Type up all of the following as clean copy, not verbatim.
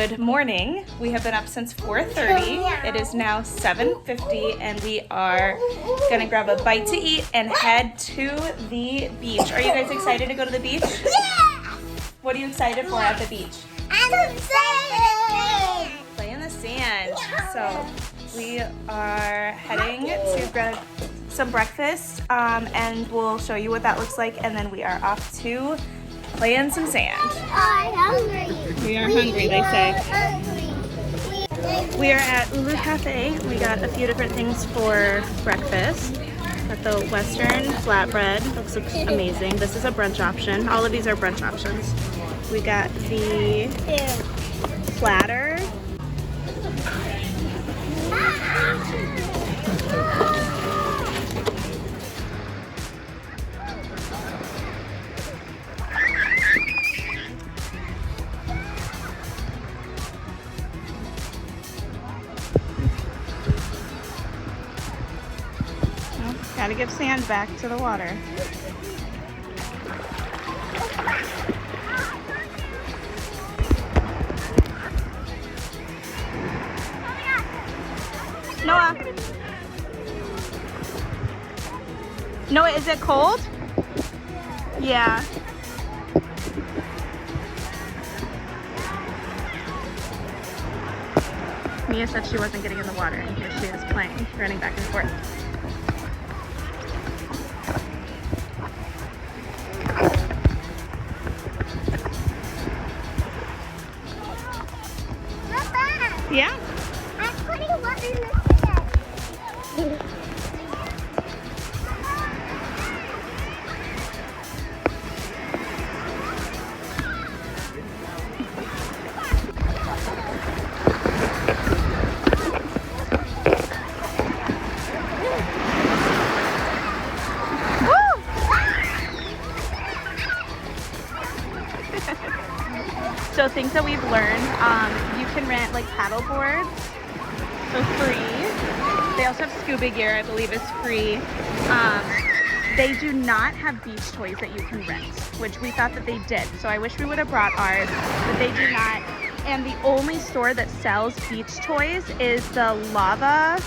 Good morning. We have been up since 4:30. It is now 7:50 and we are gonna grab a bite to eat and head to the beach. Are you guys excited to go to the beach? Yeah! What are you excited for at the beach? I'm excited! Play in the sand. So we are heading to grab some breakfast and we'll show you what that looks like, and then we are off to play in some sand. I'm hungry. We are hungry, they say. Hungry. We are at Ulu Cafe. We got a few different things for breakfast. Got the Western flatbread. Looks amazing. This is a brunch option. All of these are brunch options. We got the platter. Gotta give sand back to the water. Noah. Noah, is it cold? Yeah. Mia said she wasn't getting in the water, and here she is playing, running back and forth. Yeah? I'm putting water in the sand. So things that we've learned, you can rent like paddle boards for free. They also have scuba gear, I believe is free. They do not have beach toys that you can rent, which we thought that they did. So I wish we would have brought ours, but they do not. And the only store that sells beach toys is the Lava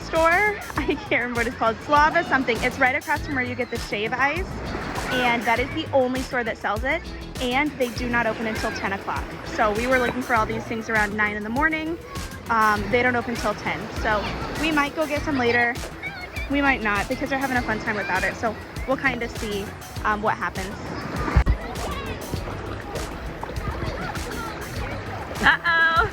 store. I can't remember what it's called. It's Lava something. It's right across from where you get the shave ice. And that is the only store that sells it. And they do not open until 10 o'clock. So we were looking for all these things around 9 in the morning. They don't open until 10. So we might go get some later. We might not, because they're having a fun time without it. So we'll kind of see what happens. Uh-oh.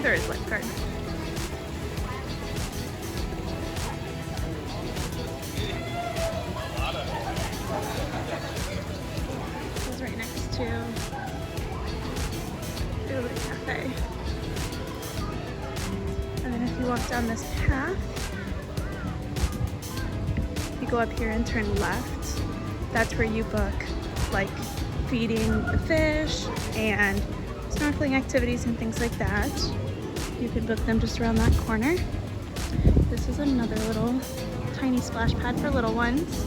There is lifeguard. This is right next to Ulu Cafe. And then if you walk down this path, you go up here and turn left. That's where you book like feeding the fish and snorkeling activities and things like that. You can book them just around that corner. This is another little tiny splash pad for little ones.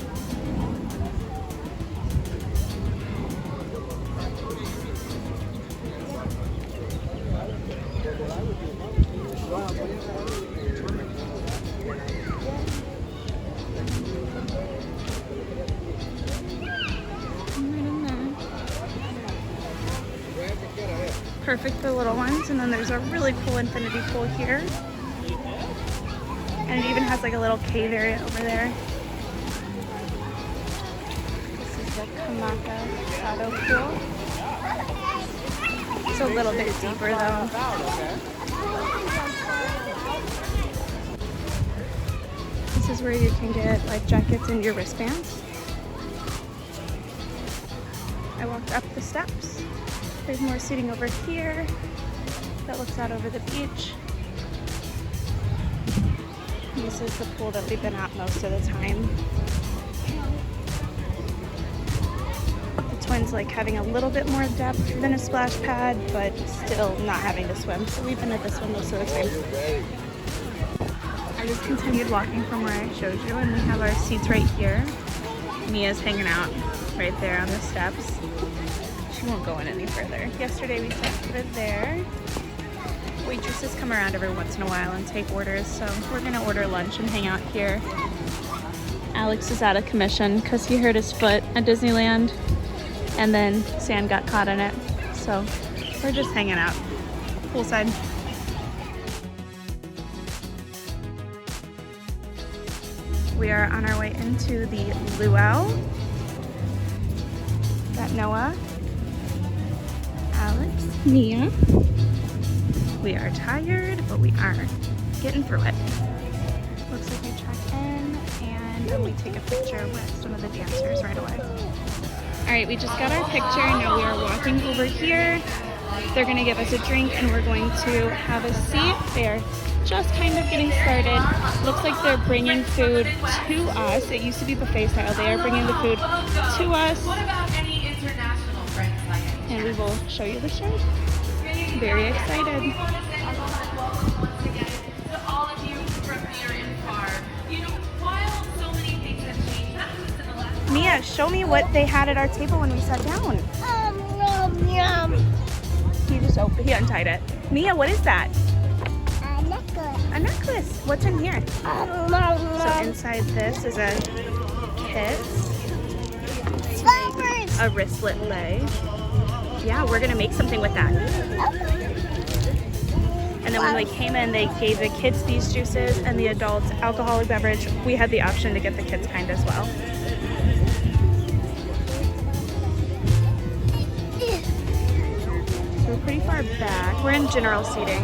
Perfect for little ones. And then there's a really cool infinity pool here. And it even has like a little cave area over there. Hamaka Shadow Pool. It's a little bit deeper though. This is where you can get life jackets and your wristbands. I walked up the steps. There's more seating over here that looks out over the beach. This is the pool that we've been at most of the time. The twins like having a little bit more depth than a splash pad, but still not having to swim. So we've been at this one most of the time. I just continued walking from where I showed you, and we have our seats right here. Mia's hanging out right there on the steps. She won't go in any further. Yesterday we sat over there. Waitresses come around every once in a while and take orders, so we're gonna order lunch and hang out here. Alex is out of commission because he hurt his foot at Disneyland and then sand got caught in it. So we're just hanging out poolside. We are on our way into the Luau. Got Noah, Alex, Mia. We are tired, but we are getting through it. Looks like we check in and then we take a picture with some of the dancers right away. All right, we just got our picture. Now we are walking over here. They're gonna give us a drink and we're going to have a seat. They are just kind of getting started. Looks like they're bringing food to us. It used to be buffet style. They are bringing the food to us. What about any international friends by any chance? And we will show you the show. Very excited. We want to say hello once again to all of you from near and far. You know, while so many things have changed, not just in the last Mia, show me what they had at our table when we sat down. Yum. He just opened, he untied it. Mia, what is that? A necklace. A necklace. What's in here? So inside this is a kit, Flowers. a wristlet lei. Yeah, we're gonna make something with that. And then when we came in, they gave the kids these juices and the adults alcoholic beverage. We had the option to get the kids kind as well. So we're pretty far back. We're in general seating.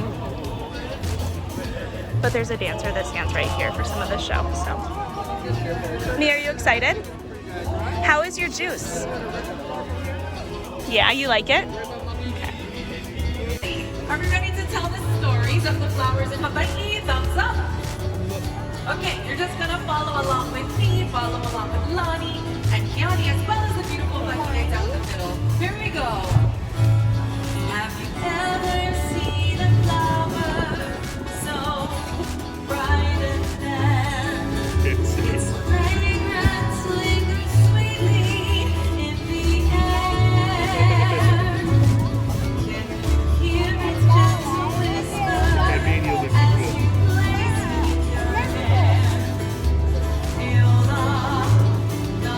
But there's a dancer that stands right here for some of the show, so. Mia, are you excited? How is your juice? Yeah, you like it? Okay. Are we ready to tell the stories of the flowers in Hawaii? Thumbs up. Okay, you're just gonna follow along with me, follow along with Lonnie and Kiani, as well as the beautiful Hawaii down the middle. Here we go. Have you ever seen a flower so bright and then its fragrance lingers sweetly in the air? Can you hear its gentle whisper as you place it in your hand? Feel the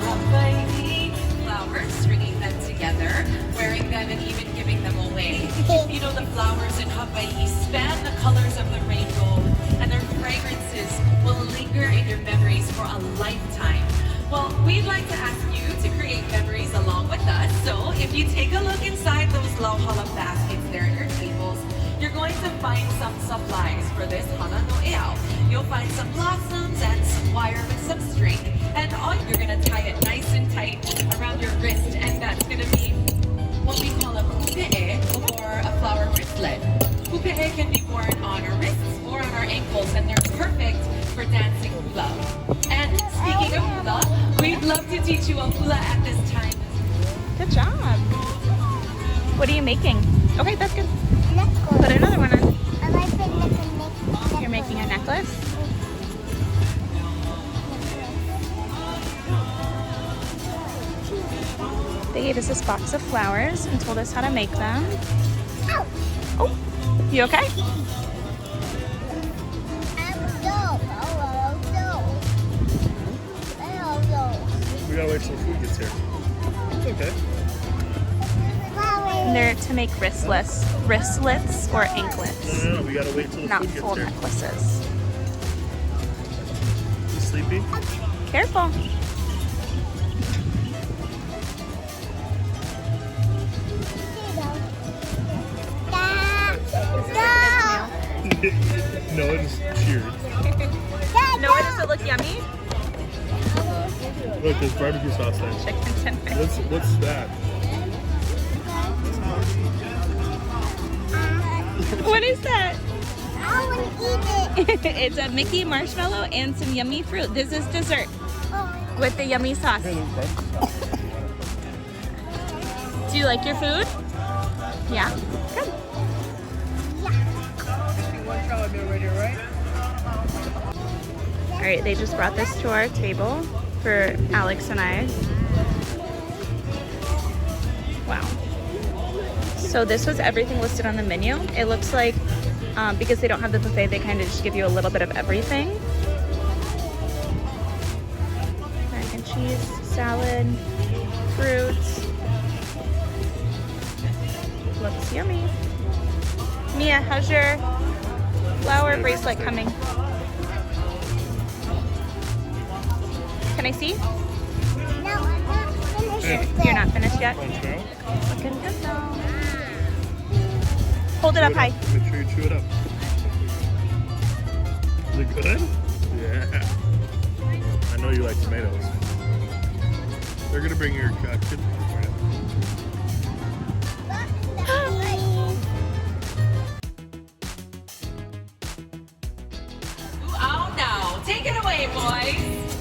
Hawaii flowers, stringing them together, wearing them and even giving them away. You know, the flowers in Hawaii span the colors of the rainbow, and their fragrances will linger in your memories for a lifetime. Well, we'd like to ask you to create memories along with us. So if you take a look inside those lauhala baskets there at your tables, you're going to find some supplies for this hana no eau. You'll find some blossoms and some wire with some string, and all you're going to tie it nice and tight around your wrist, and that's going to be what we call a kupe'e, or a flower wristlet. Kupe'e can be worn on our wrists or on our ankles, and they're perfect for dancing hula. And speaking of hula, we'd love to teach you a hula at this time. Good job. What are you making? Okay, that's good. Necklace. Put another one on. I like the necklace. You're making a necklace? They gave us this box of flowers and told us how to make them. Ow. Oh, you okay? We gotta wait till the food gets here. It's okay. And they're to make wristlets or anklets, No, we gotta wait till the not food gets full here. necklaces. You sleepy? Careful. Noah just cheered. Noah, does it look yummy? Look, there's barbecue sauce there. Chicken tenders. What's that? What is that? I want to eat it. It's a Mickey marshmallow and some yummy fruit. This is dessert Oh, with the yummy sauce. Hey, there's barbecue sauce. Do you like your food? Yeah? Good. All right, they just brought this to our table for Alex and I. Wow. So this was everything listed on the menu. It looks like, because they don't have the buffet, they kind of just give you a little bit of everything. Mac and cheese, salad, fruits. Looks yummy. Mia, how's your flower bracelet coming? Can I see? no, I'm not finished. Hey. with You're it. not finished yet? Want to try it? Looking good though. Hold it up high. Make sure you chew it up. Is it good? Yeah. I know you like tomatoes. They're gonna bring your kids for you. Luau now. Take it away, boys.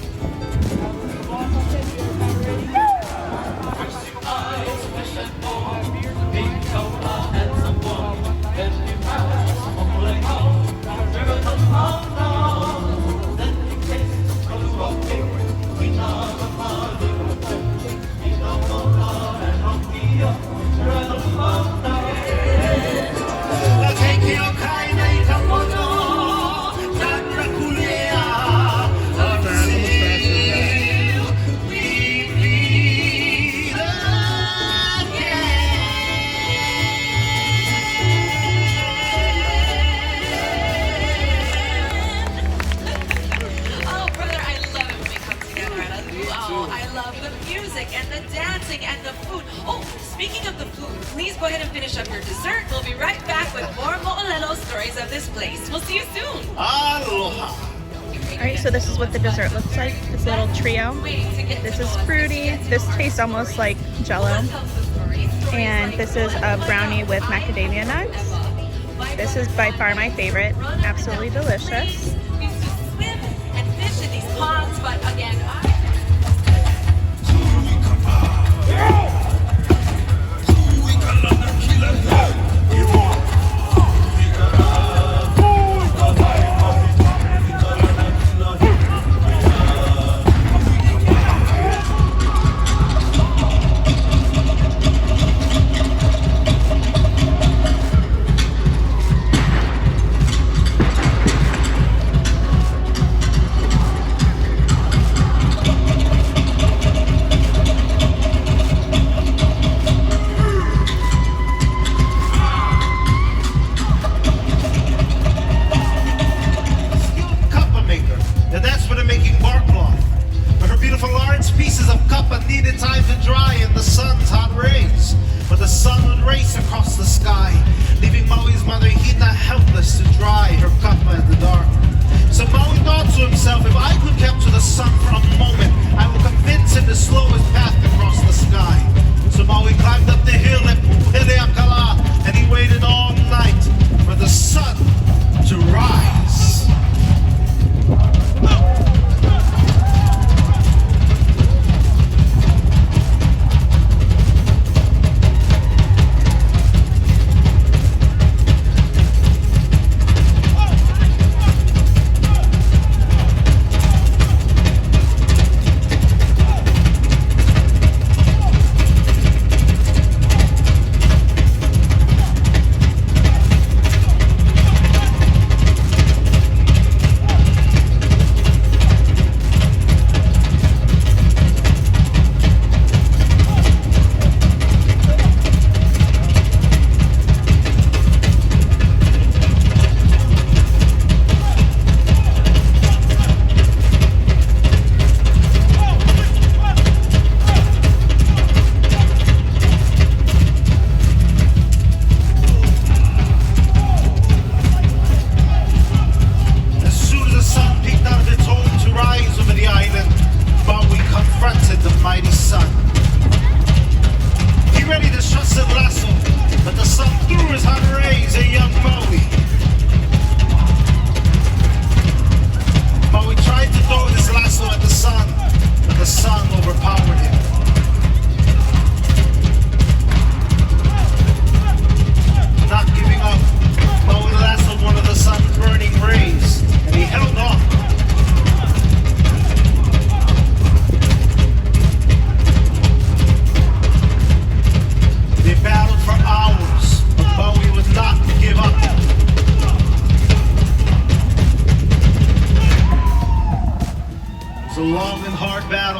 Oh, brother, I love it when we come together at a luau. I love the music and the dancing and the food. Oh, speaking of the food, please go ahead and finish up your dessert. We'll be right back with more Mo'olelo stories of this place. We'll see you soon. Aloha. All right, so this is what the dessert looks like. This little trio. This is fruity. This tastes almost like Jell-O. And this is a brownie with macadamia nuts. This is by far my favorite. Absolutely delicious. We used to swim and fish in these ponds, but again,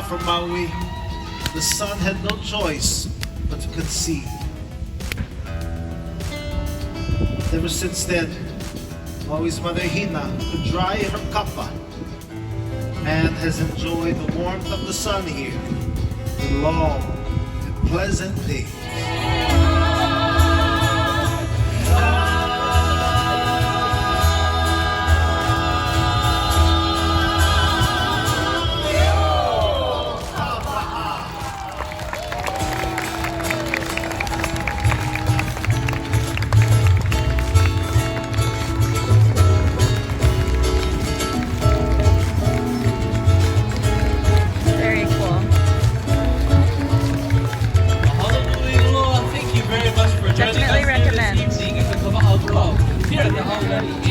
from Maui, the son had no choice but to concede. Ever since then, Maui's mother Hina could dry her kapa and has enjoyed the warmth of the sun here for long and pleasant days. Very cool. Honolulu, thank you very much for joining Definitely us here recommend. this evening at the Luau here at the Aulani